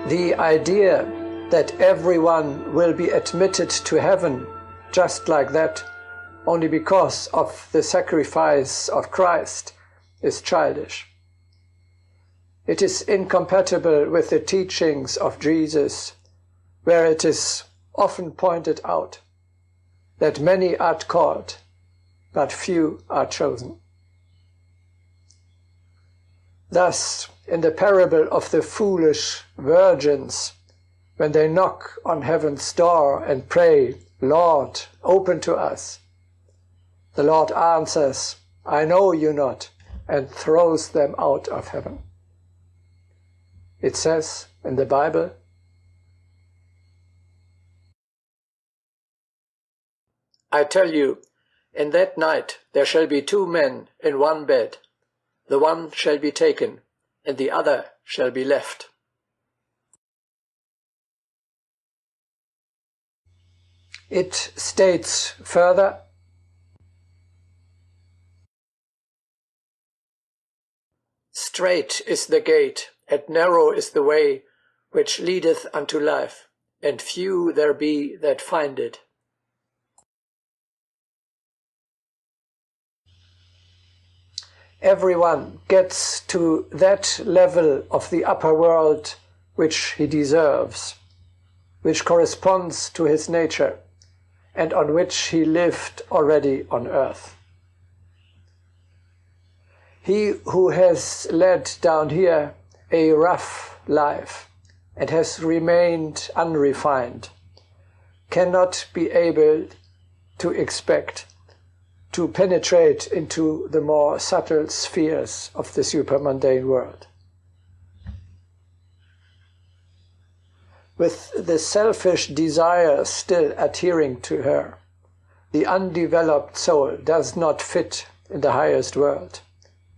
The idea that everyone will be admitted to heaven just like that, only because of the sacrifice of Christ, is childish. It is incompatible with the teachings of Jesus, where it is often pointed out that many are called, but few are chosen. Thus, in the parable of the foolish virgins, when they knock on heaven's door and pray, "Lord, open to us," the Lord answers, "I know you not," and throws them out of heaven. It says in the Bible, "I tell you, in that night there shall be 2 men in one bed. The one shall be taken, and the other shall be left." It states further, "Strait is the gate, and narrow is the way, which leadeth unto life, and few there be that find it." Everyone gets to that level of the upper world which he deserves, which corresponds to his nature, and on which he lived already on earth. He who has led down here a rough life and has remained unrefined cannot be able to expect to penetrate into the more subtle spheres of the supermundane world. With the selfish desire still adhering to her, the undeveloped soul does not fit in the highest world,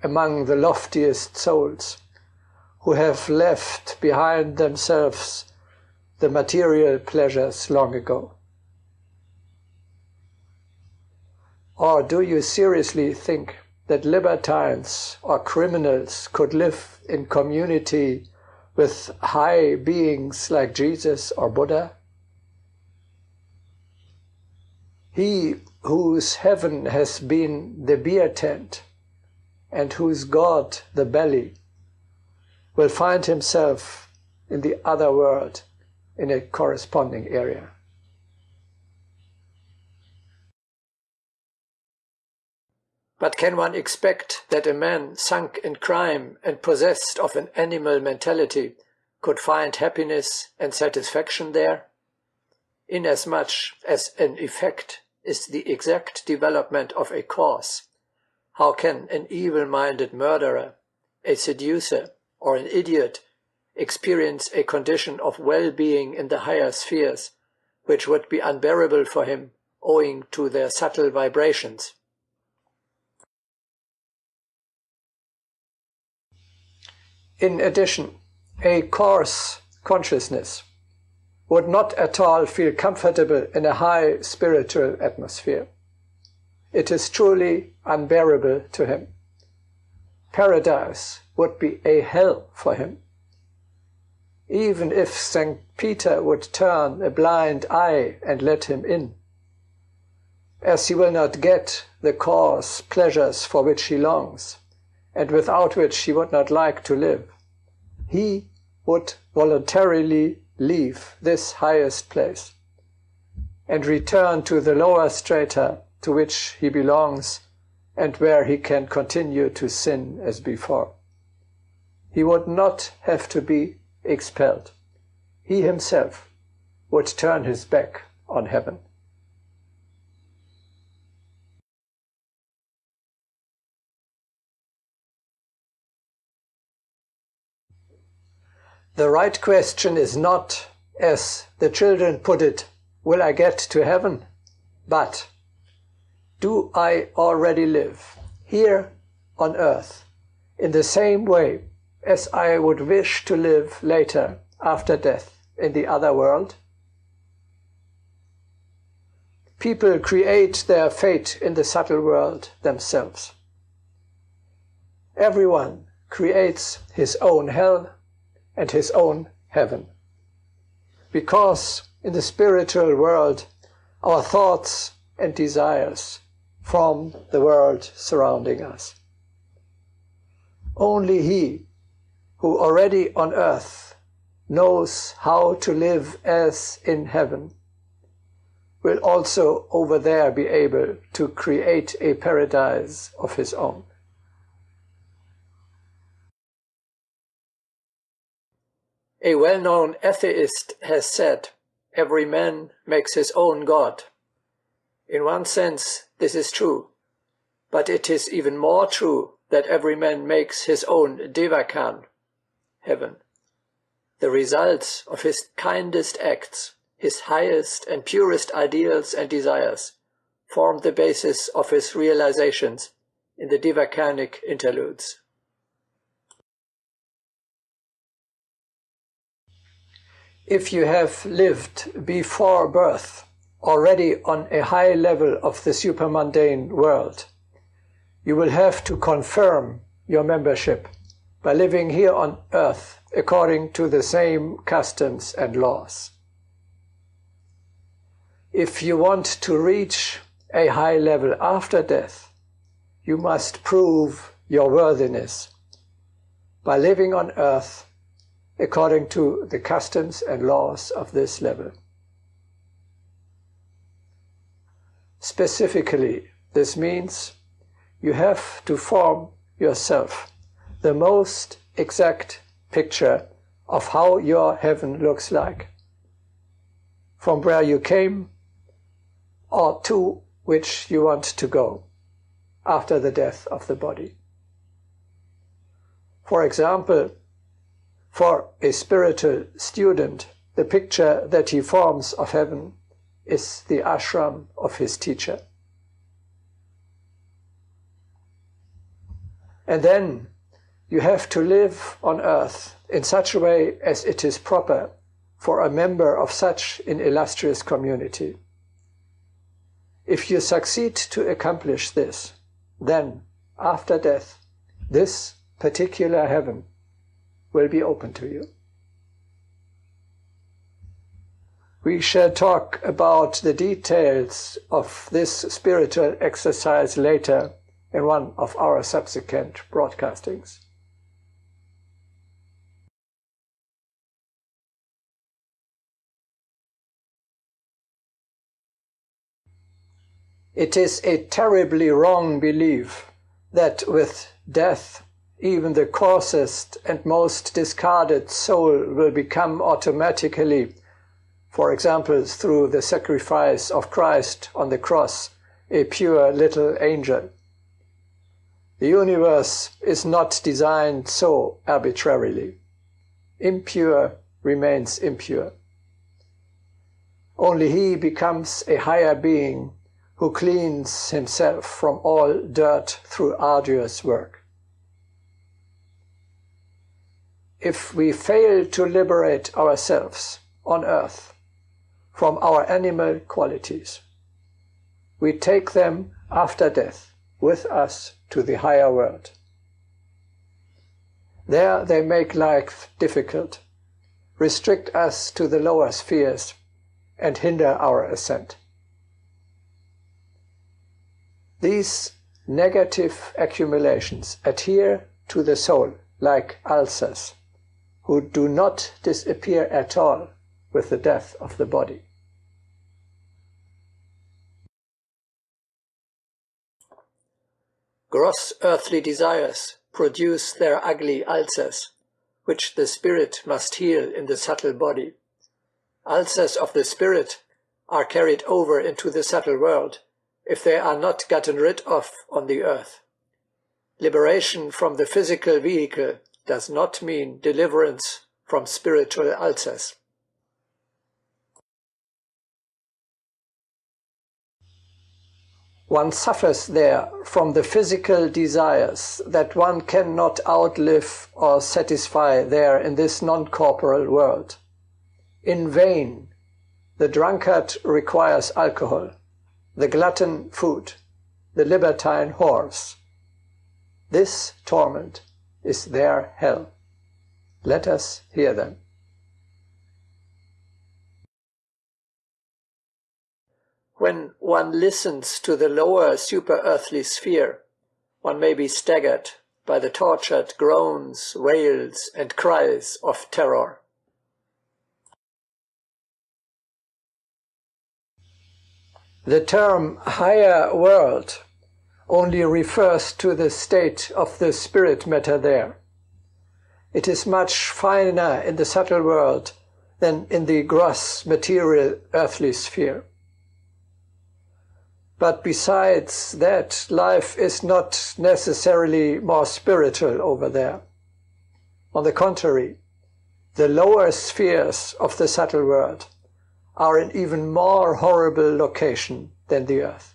among the loftiest souls, who have left behind themselves the material pleasures long ago. Or do you seriously think that libertines or criminals could live in community with high beings like Jesus or Buddha? He whose heaven has been the beer tent and whose God the belly will find himself in the other world in a corresponding area. But can one expect that a man sunk in crime and possessed of an animal mentality could find happiness and satisfaction there? Inasmuch as an effect is the exact development of a cause, how can an evil-minded murderer, a seducer, or an idiot experience a condition of well-being in the higher spheres, which would be unbearable for him owing to their subtle vibrations? In addition, a coarse consciousness would not at all feel comfortable in a high spiritual atmosphere. It is truly unbearable to him. Paradise would be a hell for him. Even if St. Peter would turn a blind eye and let him in, as he will not get the coarse pleasures for which he longs, and without which he would not like to live, he would voluntarily leave this highest place and return to the lower strata to which he belongs and where he can continue to sin as before. He would not have to be expelled. He himself would turn his back on heaven. The right question is not, as the children put it, will I get to heaven? But, do I already live here on earth in the same way as I would wish to live later after death in the other world? People create their fate in the subtle world themselves. Everyone creates his own hell and his own heaven. because in the spiritual world our thoughts and desires form the world surrounding us. Only he who already on earth knows how to live as in heaven will also over there be able to create a paradise of his own. A well-known atheist has said, "Every man makes his own God." In one sense, this is true, but it is even more true that every man makes his own Devakan, heaven. The results of his kindest acts, his highest and purest ideals and desires, form the basis of his realizations in the Devakanic interludes. If you have lived before birth already on a high level of the supermundane world, you will have to confirm your membership by living here on earth according to the same customs and laws. If you want to reach a high level after death, you must prove your worthiness by living on earth according to the customs and laws of this level. Specifically, this means you have to form yourself the most exact picture of how your heaven looks like, from where you came or to which you want to go after the death of the body. For example, for a spiritual student, the picture that he forms of heaven is the ashram of his teacher. And then you have to live on earth in such a way as it is proper for a member of such an illustrious community. If you succeed to accomplish this, then, after death, this particular heaven will be open to you. We shall talk about the details of this spiritual exercise later in one of our subsequent broadcastings. It is a terribly wrong belief that with death even the coarsest and most discarded soul will become automatically, for example through the sacrifice of Christ on the cross, a pure little angel. The universe is not designed so arbitrarily. Impure remains impure. Only he becomes a higher being who cleans himself from all dirt through arduous work. If we fail to liberate ourselves on earth from our animal qualities, we take them after death with us to the higher world. There they make life difficult, restrict us to the lower spheres, and hinder our ascent. These negative accumulations adhere to the soul like ulcers, who do not disappear at all with the death of the body. Gross earthly desires produce their ugly ulcers, which the spirit must heal in the subtle body. Ulcers of the spirit are carried over into the subtle world if they are not gotten rid of on the earth. Liberation from the physical vehicle does not mean deliverance from spiritual ulcers. One suffers there from the physical desires that one cannot outlive or satisfy there in this non-corporal world. In vain, the drunkard requires alcohol, the glutton food, the libertine horse. This torment is their hell. Let us hear them. When one listens to the lower super-earthly sphere, one may be staggered by the tortured groans, wails, and cries of terror. The term higher world only refers to the state of the spirit matter there. It is much finer in the subtle world than in the gross material earthly sphere. But besides that, life is not necessarily more spiritual over there. On the contrary, the lower spheres of the subtle world are an even more horrible location than the earth.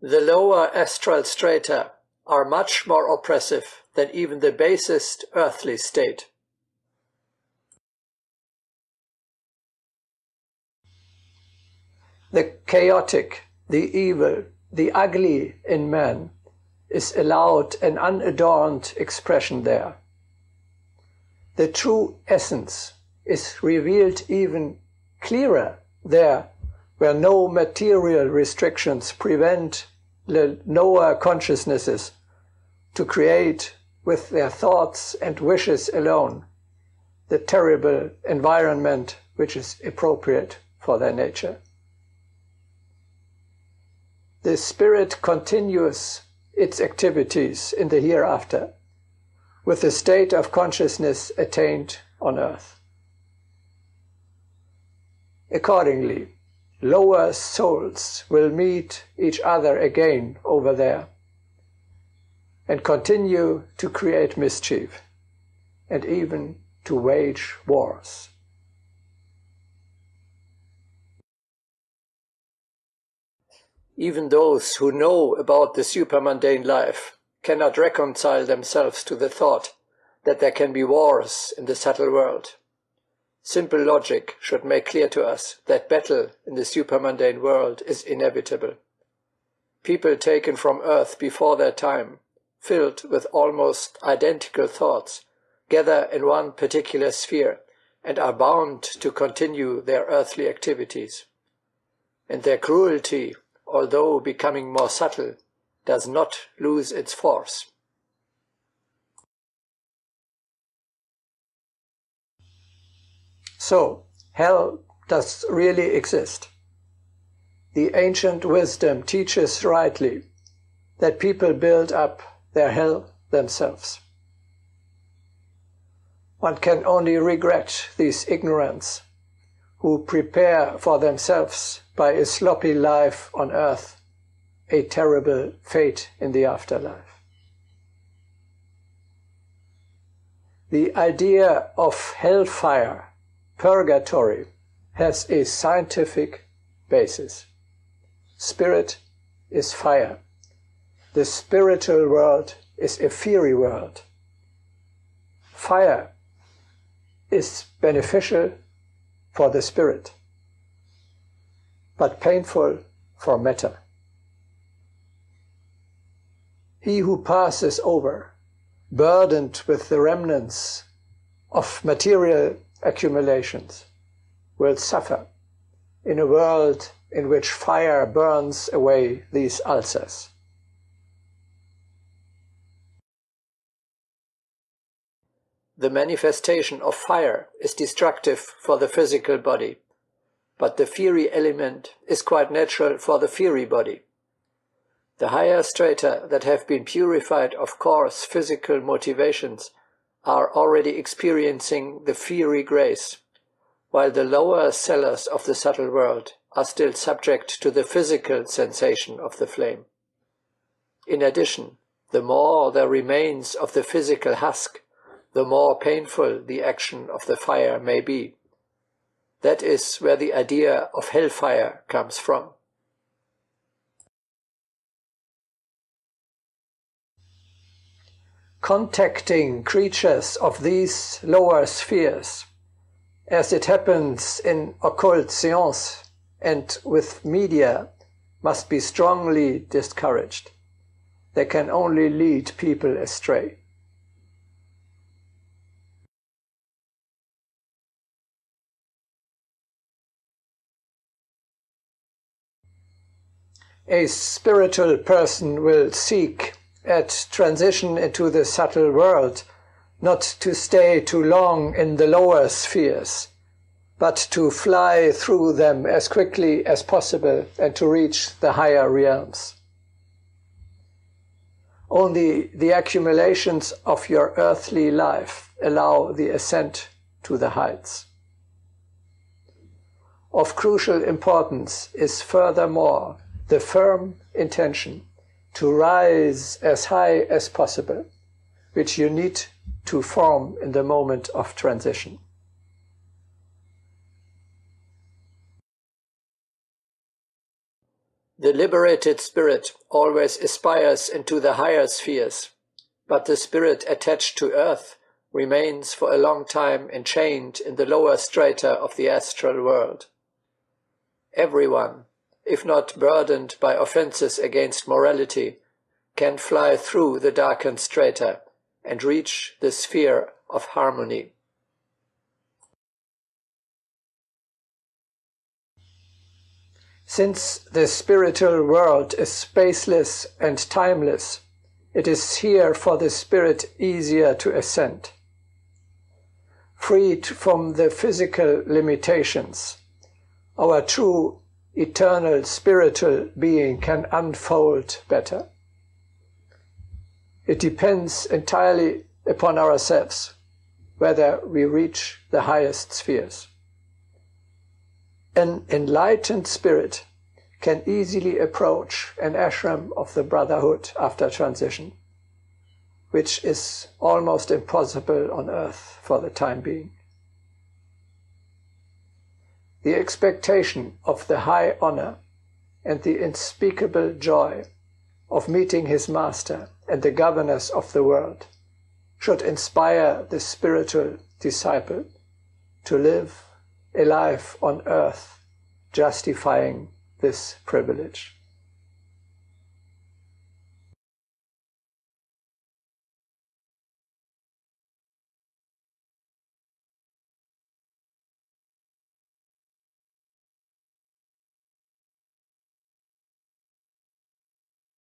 The lower astral strata are much more oppressive than even the basest earthly state. The chaotic, the evil, the ugly in man is allowed an unadorned expression there. The true essence is revealed even clearer there, where no material restrictions prevent the lower consciousnesses to create with their thoughts and wishes alone the terrible environment which is appropriate for their nature. The spirit continues its activities in the hereafter with the state of consciousness attained on earth. Accordingly, lower souls will meet each other again over there and continue to create mischief and even to wage wars. Even those who know about the supermundane life cannot reconcile themselves to the thought that there can be wars in the subtle world. Simple logic should make clear to us that battle in the supermundane world is inevitable. People taken from Earth before their time, filled with almost identical thoughts, gather in one particular sphere and are bound to continue their earthly activities. And their cruelty, although becoming more subtle, does not lose its force. So, hell does really exist. The ancient wisdom teaches rightly that people build up their hell themselves. One can only regret these ignorants who prepare for themselves by a sloppy life on earth a terrible fate in the afterlife. The idea of hellfire, purgatory, has a scientific basis. Spirit is fire. The spiritual world is a fiery world. Fire is beneficial for the spirit, but painful for matter. He who passes over, burdened with the remnants of material accumulations, will suffer in a world in which fire burns away these ulcers. The manifestation of fire is destructive for the physical body, but the fiery element is quite natural for the fiery body. The higher strata that have been purified of coarse physical motivations are already experiencing the fiery grace, while the lower cellars of the subtle world are still subject to the physical sensation of the flame. In addition, the more there remains of the physical husk, the more painful the action of the fire may be. That is where the idea of hellfire comes from. Contacting creatures of these lower spheres, as it happens in occult seance and with media, must be strongly discouraged. They can only lead people astray. A spiritual person will seek at transition into the subtle world not to stay too long in the lower spheres, but to fly through them as quickly as possible and to reach the higher realms. Only the accumulations of your earthly life allow the ascent to the heights. Of crucial importance is furthermore the firm intention to rise as high as possible, which you need to form in the moment of transition. The liberated spirit always aspires into the higher spheres, but the spirit attached to earth remains for a long time enchained in the lower strata of the astral world. Everyone, if not burdened by offenses against morality, can fly through the darkened strata and reach the sphere of harmony. Since the spiritual world is spaceless and timeless, it is here for the spirit easier to ascend. Freed from the physical limitations, our true eternal spiritual being can unfold better. It depends entirely upon ourselves whether we reach the highest spheres. An enlightened spirit can easily approach an ashram of the Brotherhood after transition, which is almost impossible on earth for the time being. The expectation of the high honor and the unspeakable joy of meeting his master and the governors of the world should inspire the spiritual disciple to live a life on earth justifying this privilege.